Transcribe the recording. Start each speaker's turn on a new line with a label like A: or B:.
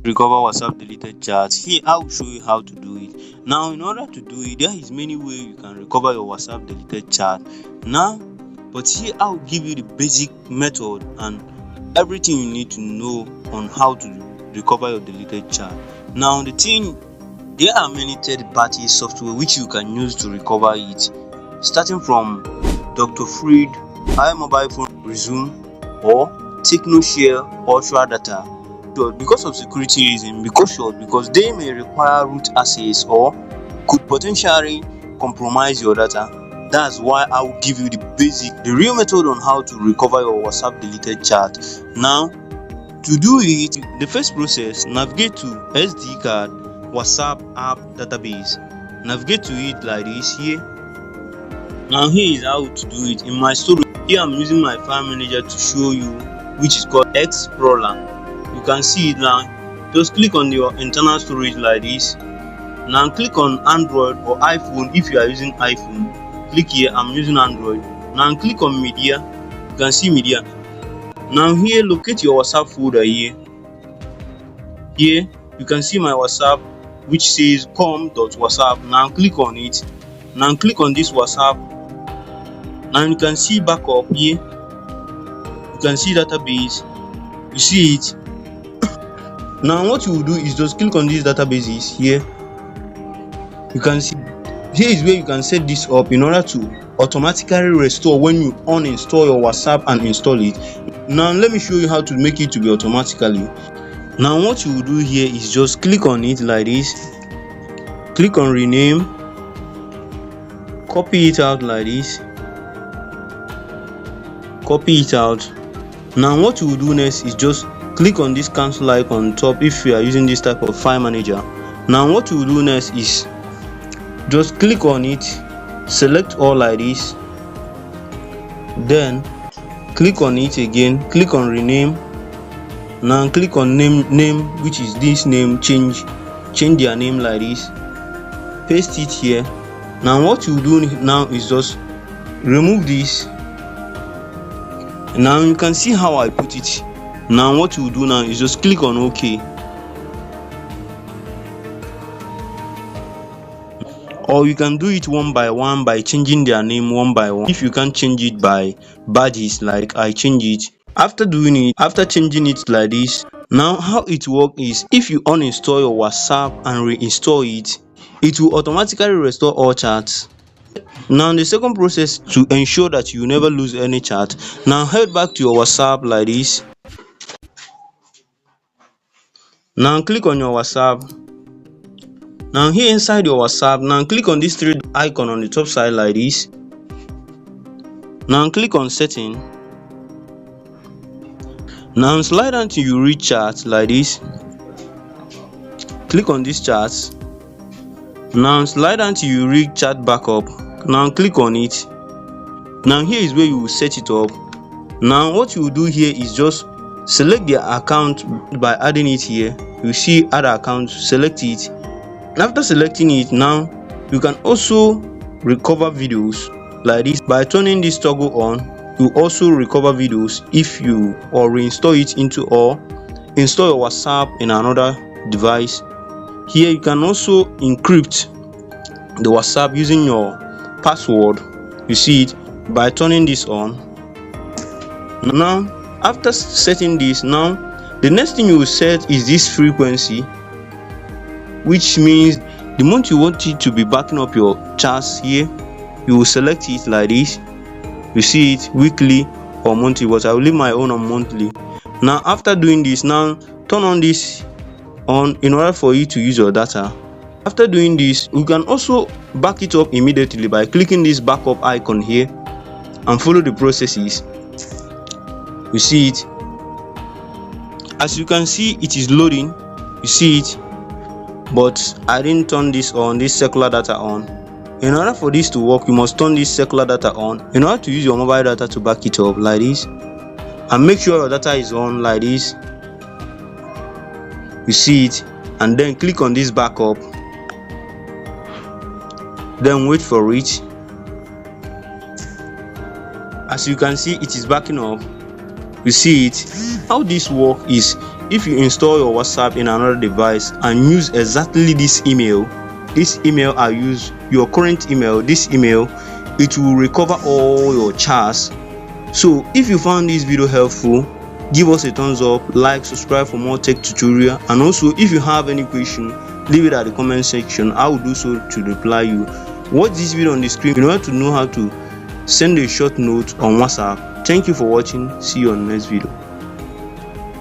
A: recover WhatsApp deleted chat. Here I will show you how to do it. Now in order to do it, there is many ways you can recover your WhatsApp deleted chat. Now, but here I will give you the basic method and everything you need to know on how to recover your deleted chat. Now there are many third-party software which you can use to recover it, starting from Dr. Freed, iMobile Phone Resume, or TechnoShare Ultra Data. Because of security reasons, because they may require root access or could potentially compromise your data. That's why I will give you the real method on how to recover your WhatsApp deleted chat. Now, to do it, the first process, navigate to SD card WhatsApp app database. Navigate to it like this here. Now here is how to do it. In my storage, here I'm using my file manager to show you, which is called Explorer. You can see it now. Just click on your internal storage like this. Now click on Android or iPhone. If you are using iPhone, click here. I'm using Android. Now click on media. You can see media. Now here, locate your WhatsApp folder here. Here you can see my WhatsApp, which says com.whatsapp. Now click on it. Now click on this WhatsApp. Now you can see backup here. You can see database. You see it. Now what you will do is just click on these databases here. You can see here is where you can set this up in order to automatically restore when you uninstall your WhatsApp and install it. Now let me show you how to make it to be automatically. Now what you will do here is just click on it like this. Click on rename. Copy it out like this. Copy it out. Now what you will do next is just click on this cancel icon on top if you are using this type of file manager. Now what you will do next is just click on it, select all like this, then click on it again, click on rename. Now click on name, which is this name, change their name like this, paste it here. Now what you do now is just remove this. Now you can see how I put it. Now what you do now is just click on OK, or you can do it one by one by changing their name one by one. If you can't change it by badges like I change it, after changing it like this, now how it works is if you uninstall your WhatsApp and reinstall it, it will automatically restore all chats. Now the second process to ensure that you never lose any chat, now head back to your WhatsApp like this. Now click on your WhatsApp. Now here inside your WhatsApp, now click on this three icon on the top side like this. Now click on setting. Now slide until you reach chat like this. Click on this chat. Now slide until you reach chat backup. Now click on it. Now here is where you will set it up. Now what you will do here is just select the account by adding it here. You see add account, select it. After selecting it, now you can also recover videos like this by turning this toggle on. You also recover videos if you or reinstall it into or install your WhatsApp in another device. Here you can also encrypt the WhatsApp using your password. You see it by turning this on. Now after setting this, now the next thing you will set is this frequency, which means the month you want it to be backing up your chats. Here you will select it like this. You see it weekly or monthly, but I will leave my own on monthly. Now after doing this, now turn on this on in order for you to use your data. After doing this, you can also back it up immediately by clicking this backup icon here and follow the processes. You see it. As you can see, it is loading. You see it, but I didn't turn this on, this circular data on. In order for this to work, you must turn this circular data on in order to use your mobile data to back it up like this, and make sure your data is on like this. You see it, and then click on this backup, then wait for it. As you can see, it is backing up. You see it. How this works is if you install your WhatsApp in another device and use exactly this email I use, your current email, this email, it will recover all your chats. So if you found this video helpful, give us a thumbs up, like, subscribe for more tech tutorial, and also if you have any question, leave it at the comment section. I will do so to reply you. Watch this video on the screen in order to know how to send a short note on WhatsApp. Thank you for watching. See you on the next video.